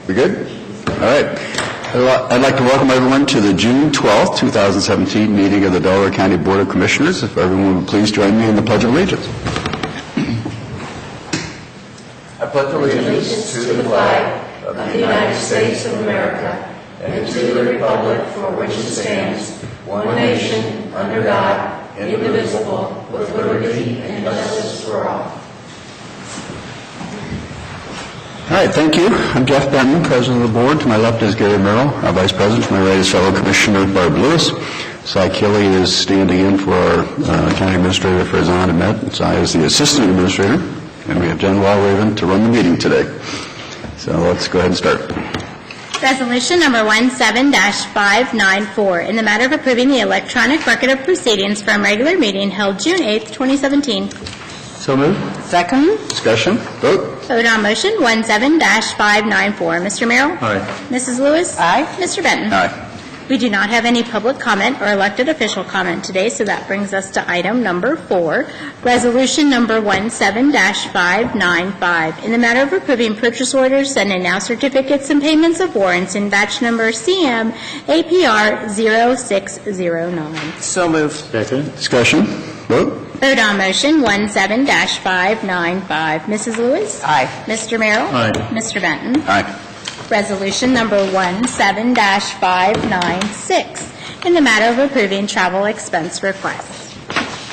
We good? All right. I'd like to welcome everyone to the June 12th, 2017 meeting of the Delaware County Board of Commissioners. If everyone would please join me in the Pledge of Allegiance. I pledge allegiance to the flag of the United States of America and to the republic for which it stands, one nation, under God, indivisible, with liberty and justice for all. All right, thank you. I'm Jeff Benton, President of the Board. To my left is Gary Merrill, our Vice President. To my right is fellow Commissioner Barb Lewis. Cy Kelly is standing in for our County Administrator Farzan Ahmed. Cy is the Assistant Administrator. And we have Jen Walraven to run the meeting today. So let's go ahead and start. Resolution number 17-594, in the matter of approving the electronic record of proceedings from regular meeting held June 8th, 2017. So moved. Second. Discussion. Vote. Vote on motion 17-594. Mr. Merrill? Aye. Mrs. Lewis? Aye. Mr. Benton? Aye. We do not have any public comment or elected official comment today, so that brings us to item number 4, resolution number 17-595, in the matter of approving purchase orders, send and now certificates and payments of warrants in batch number CM APR 0609. So moved. Second. Discussion. Vote. Vote on motion 17-595. Mrs. Lewis? Aye. Mr. Merrill? Aye. Mr. Benton? Aye. Resolution number 17-596, in the matter of approving travel expense requests.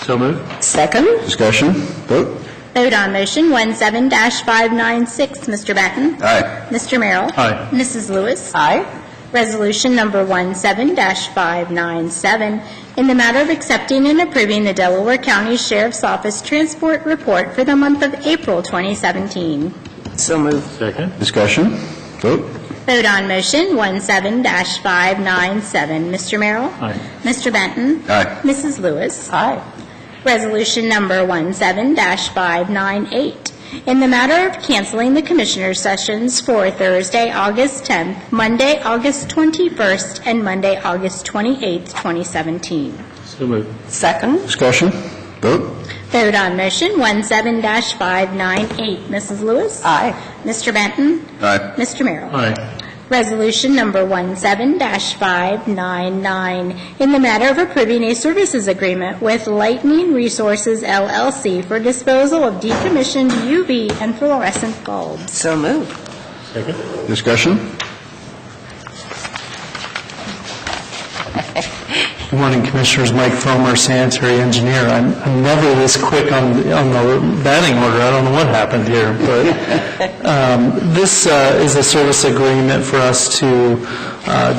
So moved. Second. Discussion. Vote. Vote on motion 17-596. Mr. Benton? Aye. Mr. Merrill? Aye. Mrs. Lewis? Aye. Resolution number 17-597, in the matter of accepting and approving the Delaware County Sheriff's Office Transport Report for the month of April 2017. So moved. Second. Discussion. Vote. Vote on motion 17-597. Mr. Merrill? Aye. Mr. Benton? Aye. Mrs. Lewis? Aye. Resolution number 17-598, in the matter of canceling the Commissioners' sessions for Thursday, August 10th, Monday, August 21st, and Monday, August 28th, 2017. So moved. Second. Discussion. Vote. Vote on motion 17-598. Mrs. Lewis? Aye. Mr. Benton? Aye. Mr. Merrill? Aye. Resolution number 17-599, in the matter of approving a services agreement with Lightning Resources, LLC for disposal of decommissioned UV and fluorescent bulbs. So moved. Second. Discussion. Good morning, Commissioners. Mike Fomer, sanitary engineer. I'm never this quick on the batting order. I don't know what happened here, but this is a service agreement for us to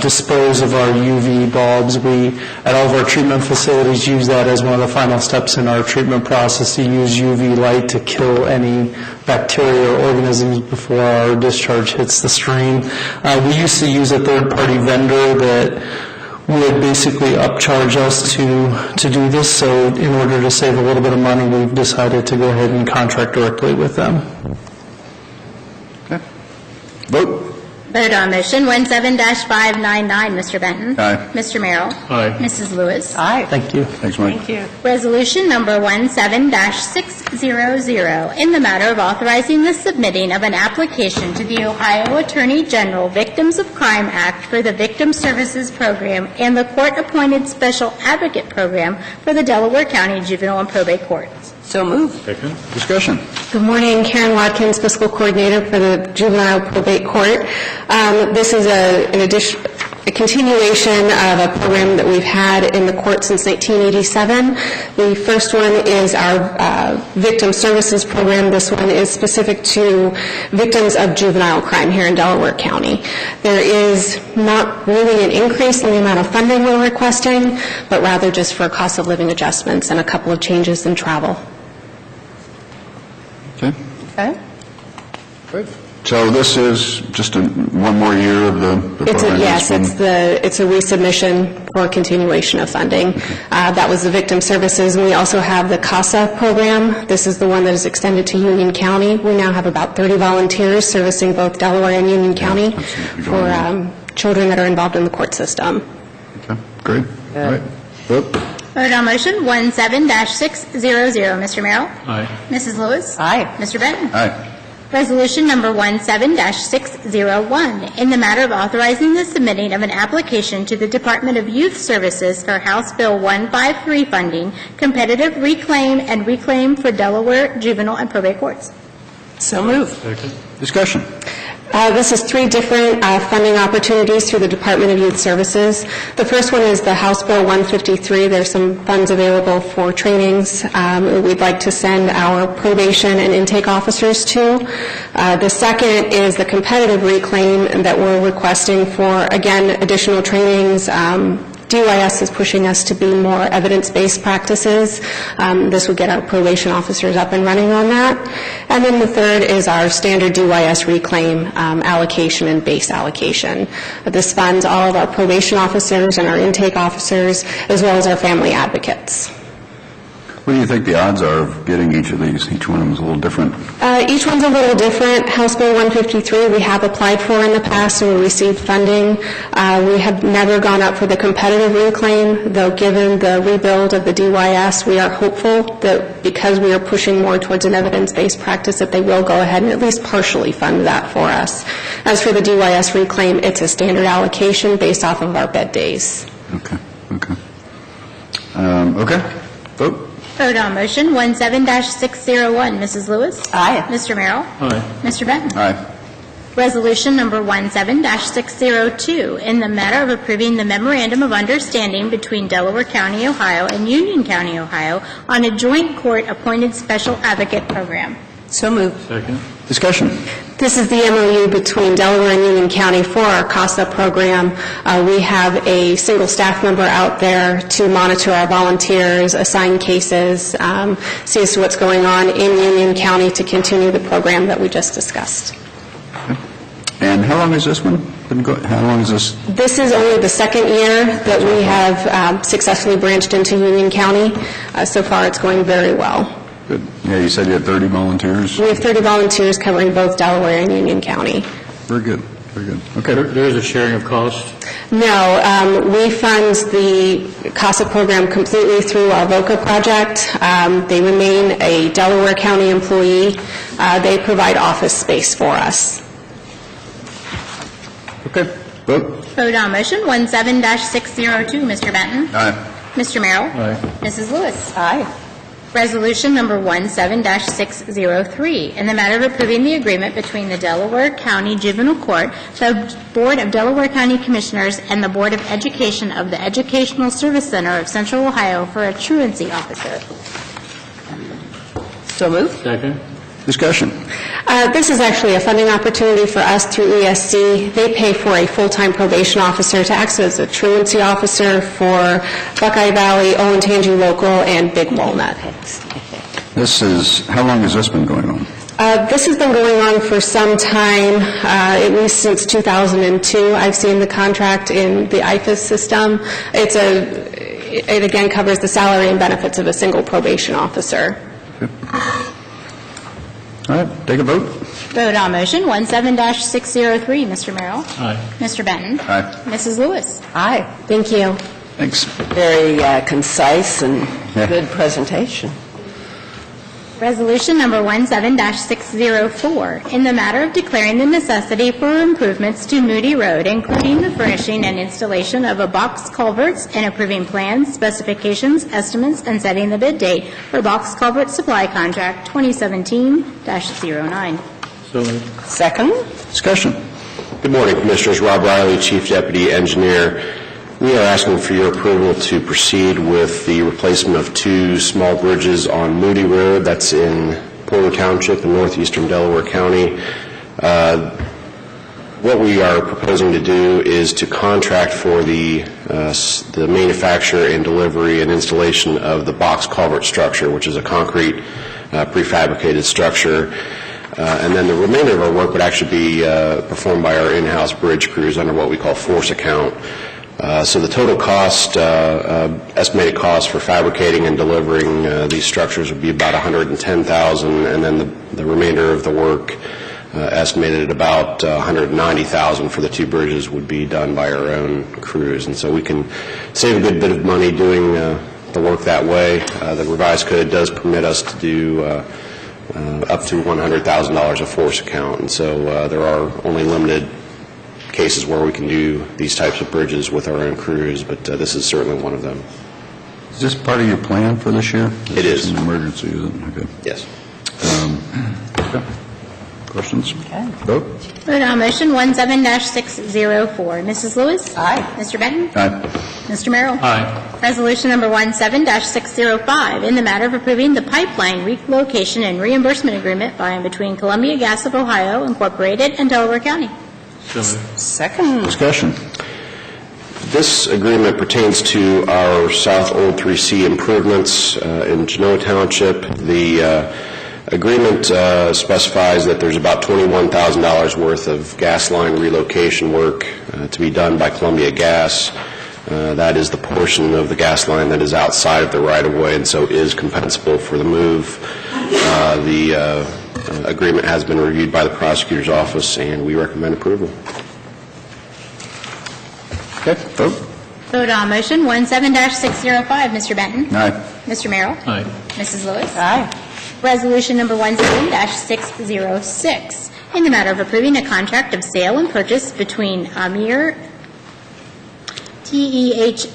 dispose of our UV bulbs. We, at all of our treatment facilities, use that as one of the final steps in our treatment process, to use UV light to kill any bacteria or organisms before our discharge hits the stream. We used to use a third-party vendor that would basically upcharge us to do this, so in order to save a little bit of money, we've decided to go ahead and contract directly with them. Okay. Vote. Vote on motion 17-599. Mr. Benton? Aye. Mr. Merrill? Aye. Mrs. Lewis? Aye. Thank you. Thanks, Mike. Thank you. Resolution number 17-600, in the matter of authorizing the submitting of an application to the Ohio Attorney General Victims of Crime Act for the Victim Services Program and the Court-Appointed Special Advocate Program for the Delaware County Juvenile and Probate Courts. So moved. Second. Discussion. Good morning, Karen Watkins, Fiscal Coordinator for the Juvenile Probate Court. This is a continuation of a program that we've had in the court since 1987. The first one is our Victim Services Program. This one is specific to victims of juvenile crime here in Delaware County. There is not really an increase in the amount of funding we're requesting, but rather just for cost of living adjustments and a couple of changes in travel. Okay. Okay. Good. So this is just one more year of the program? Yes, it's a resubmission for continuation of funding. That was the Victim Services, and we also have the CASA program. This is the one that is extended to Union County. We now have about 30 volunteers servicing both Delaware and Union County for children that are involved in the court system. Okay, great. All right. Vote. Vote on motion 17-600. Mr. Merrill? Aye. Mrs. Lewis? Aye. Mr. Benton? Aye. Resolution number 17-601, in the matter of authorizing the submitting of an application to the Department of Youth Services for House Bill 153 funding, competitive reclaim and reclaim for Delaware juvenile and probate courts. So moved. Discussion. This is 3 different funding opportunities through the Department of Youth Services. The first one is the House Bill 153. There's some funds available for trainings we'd like to send our probation and intake officers to. The second is the competitive reclaim that we're requesting for, again, additional trainings. DYS is pushing us to be more evidence-based practices. This would get our probation officers up and running on that. And then the third is our standard DYS reclaim allocation and base allocation. This funds all of our probation officers and our intake officers, as well as our family advocates. What do you think the odds are of getting each of these? Each one of them is a little different. Each one's a little different. House Bill 153 we have applied for in the past and we received funding. We have never gone up for the competitive reclaim, though given the rebuild of the DYS, we are hopeful that because we are pushing more towards an evidence-based practice that they will go ahead and at least partially fund that for us. As for the DYS reclaim, it's a standard allocation based off of our bed days. Okay. Okay. Vote. Vote on motion 17-601. Mrs. Lewis? Aye. Mr. Merrill? Aye. Mr. Benton? Aye. Resolution number 17-602, in the matter of approving the memorandum of understanding between Delaware County, Ohio and Union County, Ohio on a joint court-appointed special advocate program. So moved. Second. Discussion. This is the MOU between Delaware and Union County for our CASA program. We have a single staff member out there to monitor our volunteers, assign cases, see as to what's going on in Union County to continue the program that we just discussed. And how long has this one been going? How long is this? This is only the second year that we have successfully branched into Union County. So far, it's going very well. Good. Yeah, you said you had 30 volunteers. We have 30 volunteers covering both Delaware and Union County. Very good. Okay. There is a sharing of cost? No, we fund the CASA program completely through our VOCA project. They remain a Delaware County employee. They provide office space for us. Okay. Vote. Vote on motion 17-602. Mr. Benton? Aye. Mr. Merrill? Aye. Mrs. Lewis? Aye. Resolution number 17-603, in the matter of approving the agreement between the Delaware County Juvenile Court, the Board of Delaware County Commissioners, and the Board of Education of the Educational Service Center of Central Ohio for a truancy officer. So moved. Second. Discussion. This is actually a funding opportunity for us through ESC. They pay for a full-time probation officer to act as a truancy officer for Buckeye Valley, Olentangy Local, and Big Walnut. How long has this been going on? This has been going on for some time, at least since 2002. I've seen the contract in the IFAS system. It again covers the salary and benefits of a single probation officer. All right, take a vote. Vote on motion 17-603. Mr. Merrill? Aye. Mr. Benton? Aye. Mrs. Lewis? Aye. Thank you. Thanks. Very concise and Yeah. good presentation. Resolution number 17-604, in the matter of declaring the necessity for improvements to Moody Road, including the furnishing and installation of a box culverts and approving plans, specifications, estimates, and setting the bid date for box culvert supply contract 2017-09. So moved. Second. Discussion. Good morning, Commissioners. Rob Riley, Chief Deputy Engineer. We are asking for your approval to proceed with the replacement of 2 small bridges on Moody Road. That's in Porter Township in northeastern Delaware County. What we are proposing to do is to contract for the manufacture and delivery and installation of the box culvert structure, which is a concrete prefabricated structure. And then the remainder of our work would actually be performed by our in-house bridge crews under what we call force account. So the total cost, estimated cost for fabricating and delivering these structures would be about $110,000, and then the remainder of the work, estimated at about $190,000 for the 2 bridges, would be done by our own crews. And so we can save a good bit of money doing the work that way. The revised code does permit us to do up to $100,000 a force account. And so there are only limited cases where we can do these types of bridges with our own crews, but this is certainly one of them. Is this part of your plan for this year? It is. This an emergency, is it? Okay. Yes. Okay. Questions? Vote? Vote on motion 17-604. Mrs. Lewis? Aye. Mr. Benton? Aye. Mr. Merrill? Aye. Resolution number 17-605, in the matter of approving the pipeline relocation and reimbursement agreement by and between Columbia Gas of Ohio Incorporated and Delaware County. So moved. Second. Discussion? This agreement pertains to our South Old 3C improvements in Genoa Township. The agreement specifies that there's about $21,000 worth of gas line relocation work to be done by Columbia Gas. That is the portion of the gas line that is outside of the right-of-way and so is compensable for the move. The agreement has been reviewed by the prosecutor's office, and we recommend approval. Okay. Vote? Vote on motion 17-605. Mr. Benton? Aye. Mr. Merrill? Aye. Mrs. Lewis? Aye. Resolution number 17-606, in the matter of approving a contract of sale and purchase between Amir, T-E-H-R-A-N-I,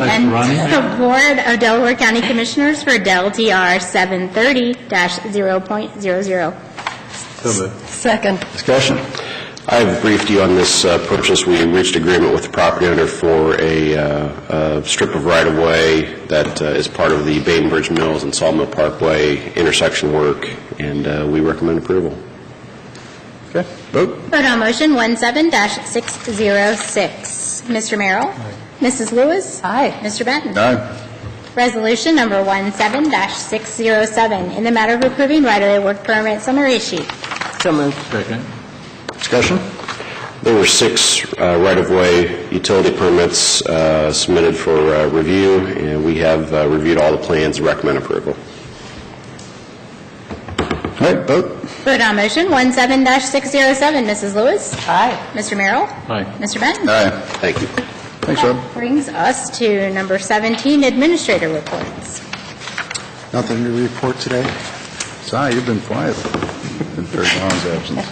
and the Board of Delaware County Commissioners for Del TR 730-0.00. So moved. Second. Discussion? I've briefed you on this purchase. We reached agreement with the property owner for a strip of right-of-way that is part of the Bainbridge Mills and Sawmill Parkway intersection work, and we recommend approval. Okay. Vote? Vote on motion 17-606. Mr. Merrill? Mrs. Lewis? Aye. Mr. Benton? Aye. Resolution number 17-607, in the matter of approving right-of-way work permit summary sheet. So moved. Second. Discussion? There were 6 right-of-way utility permits submitted for review, and we have reviewed all the plans and recommend approval. All right. Vote? Vote on motion 17-607. Mrs. Lewis? Aye. Mr. Merrill? Aye. Mr. Benton? Aye. Thank you. Thanks, Rob. Brings us to number 17, administrator reports. Nothing to report today? Si, you've been quiet in Terry Vaughn's absence.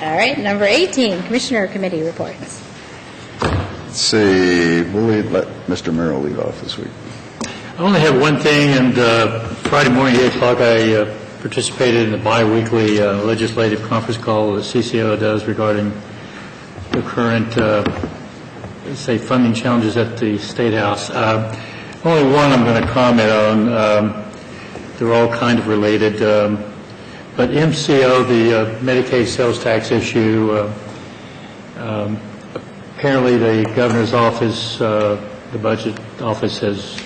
All right, number 18, commissioner committee reports. Let's see, we'll let Mr. Merrill lead off this week. I only have one thing, and Friday morning at 8 o'clock, I participated in the bi-weekly legislative conference call that CCO does regarding the current, say, funding challenges at the State House. Only one I'm going to comment on. They're all kind of related. But MCO, the Medicaid sales tax issue, apparently the governor's office, the budget office has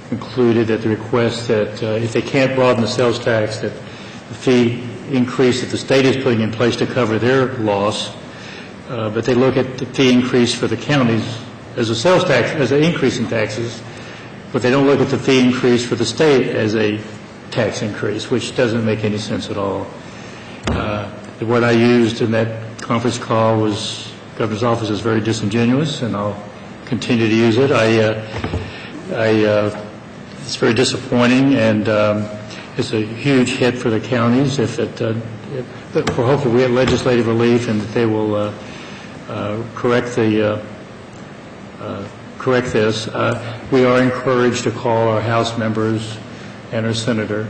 concluded at the request that if they can't broaden the sales tax, that the fee increase that the state is putting in place to cover their loss, but they look at the fee increase for the counties as a sales tax, as an increase in taxes, but they don't look at the fee increase for the state as a tax increase, which doesn't make any sense at all. The word I used in that conference call was, governor's office is very disingenuous, and I'll continue to use it. It's very disappointing, and it's a huge hit for the counties. But hopefully we have legislative relief, and that they will correct this. We are encouraged to call our House members and our senator.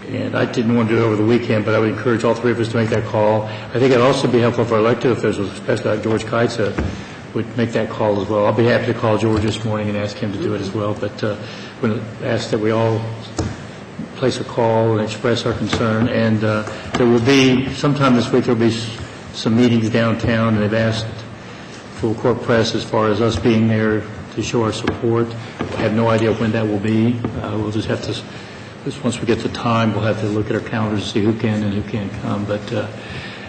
And I didn't want to do it over the weekend, but I would encourage all 3 of us to make that call. I think it would also be helpful for elected officials, especially like George Kaitza, would make that call as well. I'll be happy to call George this morning and ask him to do it as well. But we're going to ask that we all place a call and express our concern. And there will be, sometime this week, there will be some meetings downtown, and they've asked full court press as far as us being there to show our support. I have no idea when that will be. We'll just have to, once we get the time, we'll have to look at our calendars to see who can and who can't come. But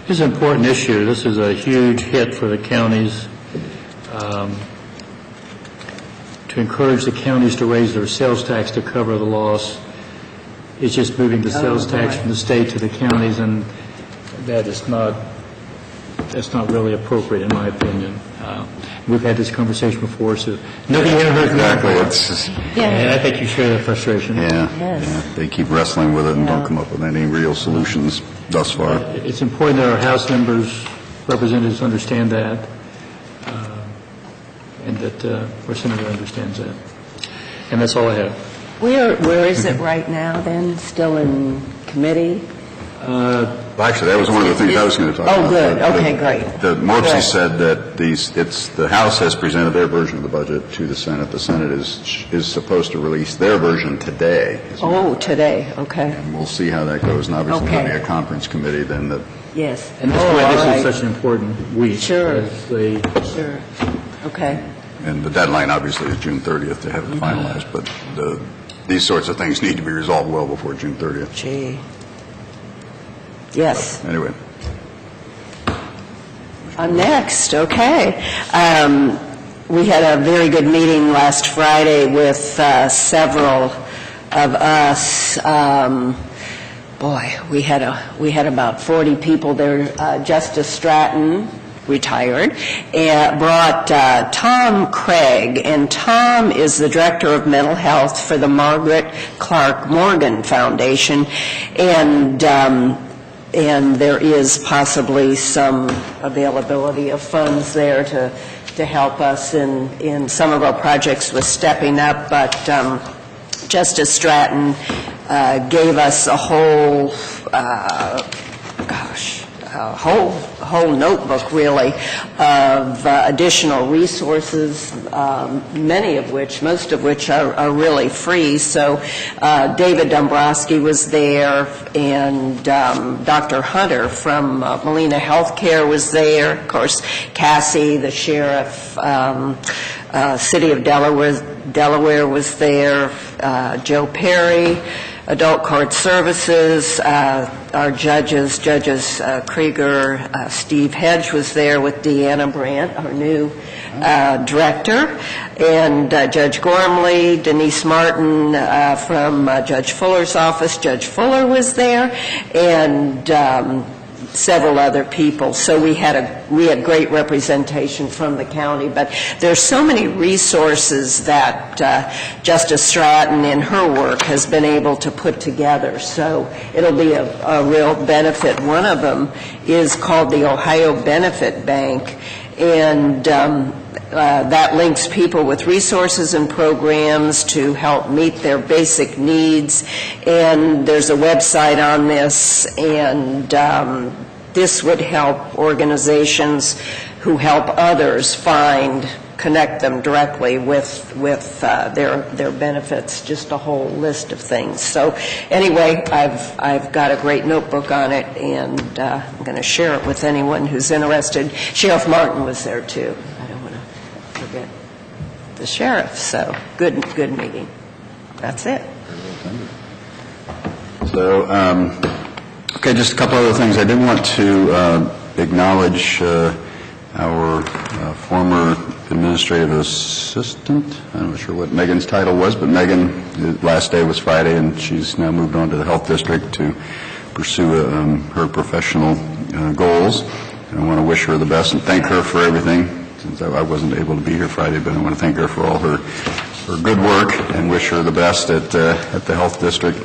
it's an important issue. This is a huge hit for the counties. To encourage the counties to raise their sales tax to cover the loss. It's just moving the sales tax from the state to the counties, and that is not that's not really appropriate, in my opinion. We've had this conversation before, so nobody ever heard from Exactly, me. it's just, And I think you share that frustration. yeah, they keep wrestling with it and don't come up with any real solutions thus far. It's important that our House members, representatives understand that, and that our senator understands that. And that's all I have. Where is it right now, then? Still in committee? Well, actually, that was one of the things I was going to talk about. Oh, good. The- Okay, great. Morpsey Good. said that the House has presented their version of the budget to the Senate. The Senate is supposed to release their version today. Oh, today, okay. And we'll see how that goes. And obviously, there'll be Okay. a conference committee then that, Yes. And that's Oh, why all this right. is such an important week. Sure. As they Sure. Okay. and the deadline obviously is June 30th to have it finalized, but these sorts of things need to be resolved well before June 30th. Gee. Yes. Anyway. I'm next, okay. We had a very good meeting last Friday with several of us. Boy, we had about 40 people there. Justice Stratton, retired, and brought Tom Craig, and Tom is the Director of Mental Health for the Margaret Clark Morgan Foundation, and there is possibly some availability of funds there to help us in some of our projects with stepping up, but Justice Stratton gave us a whole, whole notebook, really, of additional resources, most of which are really free. So David Dombrowski was there, and Dr. Hunter from Molina Healthcare was there. Of course, Cassie, the sheriff, City of Delaware was there, Joe Perry, Adult Court Services, our judges, Krieger, Steve Hedge was there with Deanna Brandt, our new director, and Judge Gormley, Denise Martin from Judge Fuller's office. Judge Fuller was there, and several other people. So we had great representation from the county, but there's so many resources that Justice Stratton in her work has been able to put together. So it'll be a real benefit. One of them is called the Ohio Benefit Bank, and that links people with resources and programs to help meet their basic needs. And there's a website on this, and this would help organizations who help others connect them directly with their benefits, just a whole list of things. So anyway, I've got a great notebook on it, and I'm going to share it with anyone who's interested. Sheriff Martin was there too. I don't want to forget the sheriff. So good meeting. That's it. So, okay, just a couple other things. I did want to acknowledge our former administrative assistant. I'm not sure what Megan's title was, but Megan, the last day was Friday, and she's now moved on to the Health District to pursue her professional goals. And I want to wish her the best and thank her for everything, since I wasn't able to be here Friday, but I want to thank her for all her good work and wish her the best at the Health District.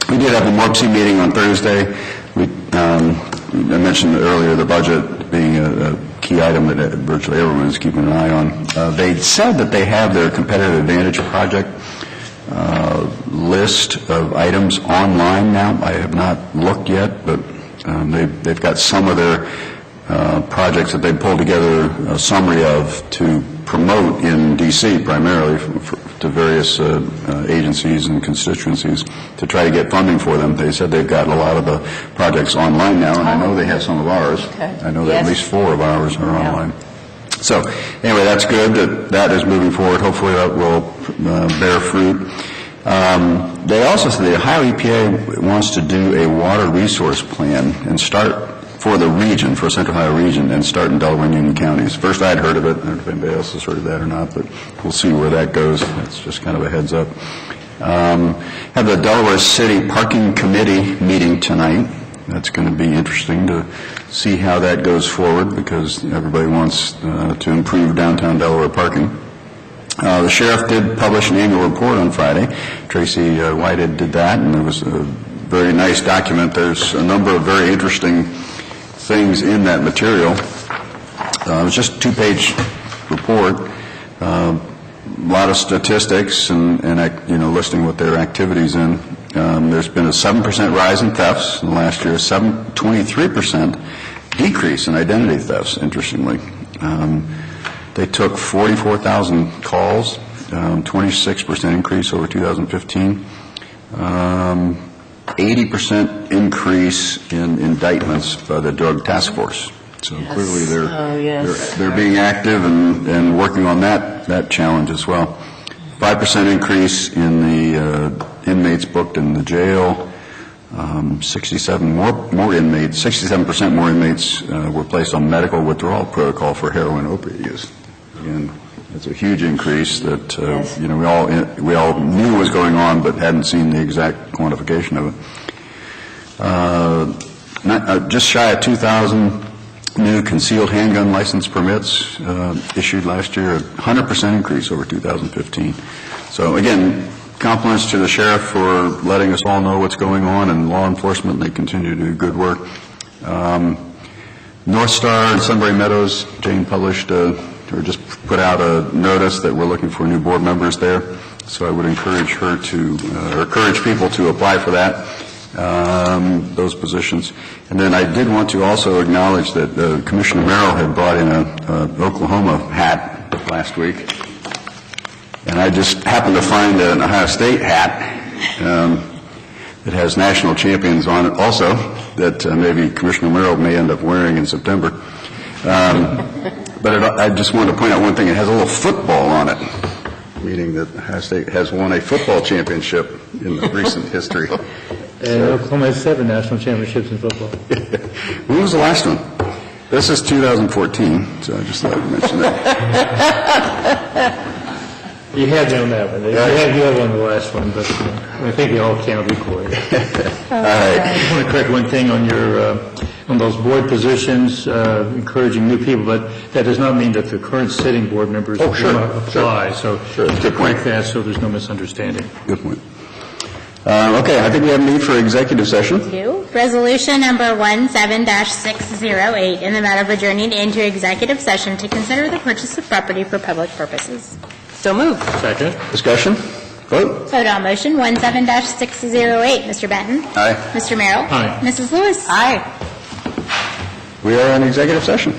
We did have a Morpsey meeting on Thursday. I mentioned earlier the budget being a key item that virtually everyone is keeping an eye on. They said that they have their competitive advantage project list of items online now. I have not looked yet, but they've got some of their projects that they pulled together a summary of to promote in D.C. primarily to various agencies and constituencies to try to get funding for them. They said they've got a lot of the projects online now, and I know they have some of ours. Okay. I know that at Yes. least 4 of ours are online. So anyway, that's good that is moving forward. Hopefully that will bear fruit. They also said the Ohio EPA wants to do a water resource plan and start for the region, for Central Ohio region, and start in Delaware and Union counties. First I'd heard of it. I don't know if anybody else has heard of that or not, but we'll see where that goes. That's just kind of a heads up. Have the Delaware City Parking Committee meeting tonight. that's going to be interesting to see how that goes forward, because everybody wants to improve downtown Delaware parking. The sheriff did publish an annual report on Friday. Tracy Whitehead did that, and it was a very nice document. There's a number of very interesting things in that material. It was just a two-page report, a lot of statistics and listing what their activities in. There's been a 7% rise in thefts in the last year, a 23% decrease in identity thefts, interestingly. They took 44,000 calls, 26% increase over 2015, 80% increase in indictments by the Drug Task Force. So clearly they're being active and working on that challenge as well. 5% increase in the inmates booked in the jail. 67% more inmates were placed on medical withdrawal protocol for heroin opiate use. Again, it's a huge increase that we all knew was going on, but hadn't seen the exact quantification of it. Just shy of 2,000 new concealed handgun license permits issued last year, a 100% increase over 2015. So again, compliments to the sheriff for letting us all know what's going on, and law enforcement. They continue to do good work. North Star and Sunbury Meadows, Jane published or just put out a notice that we're looking for new board members there. So I would encourage her to, or encourage people to apply for that, those positions. And then I did want to also acknowledge that Commissioner Merrill had brought in an Oklahoma hat last week. And I just happened to find an Ohio State hat that has national champions on it also, that maybe Commissioner Merrill may end up wearing in September. But I just wanted to point out one thing. It has a little football on it, meaning that Ohio State has won a football championship in the recent history. And Oklahoma has 7 national championships in football. When was the last one? This is 2014, so I just thought I'd mention that. You had me on that one. You had one the last one, but I think they all count equally. All right. I just want to correct one thing on your on those board positions, encouraging new people, but that does not mean that the current sitting board members will not apply. So to correct that, so there's no misunderstanding. Good point. Okay, I think we have a need for executive session. Resolution number 17-608, in the matter of adjourning into executive session to consider the purchase of property for public purposes. So moved. Second. Discussion? Vote? Vote on motion 17-608. Mr. Benton? Aye. Mr. Merrill? Aye. Mrs. Lewis? Aye. We are in executive session.